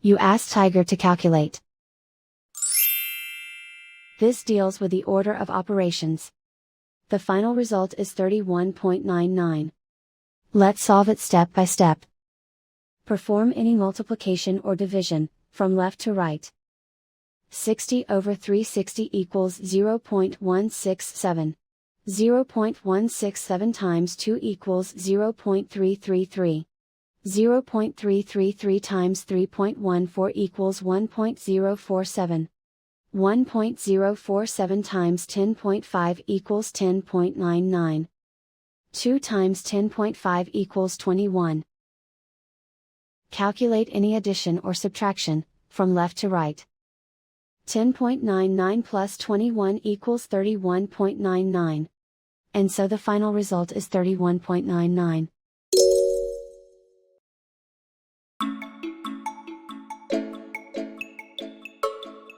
You ask Tiger to calculate. This deals with the order of operations. The final result is 31.99. Let's solve it step by step. Perform any multiplication or division, from left to right. 60 over 360 equals 0.167. 0.167 times 2 equals 0.333. 0.333 times 3.14 equals 1.047. 1.047 times 10.5 equals 10.99. 2 times 10.5 equals 21. Calculate any addition or subtraction, from left to right. 10.99 plus 21 equals 31.99. And so the final result is 31.99.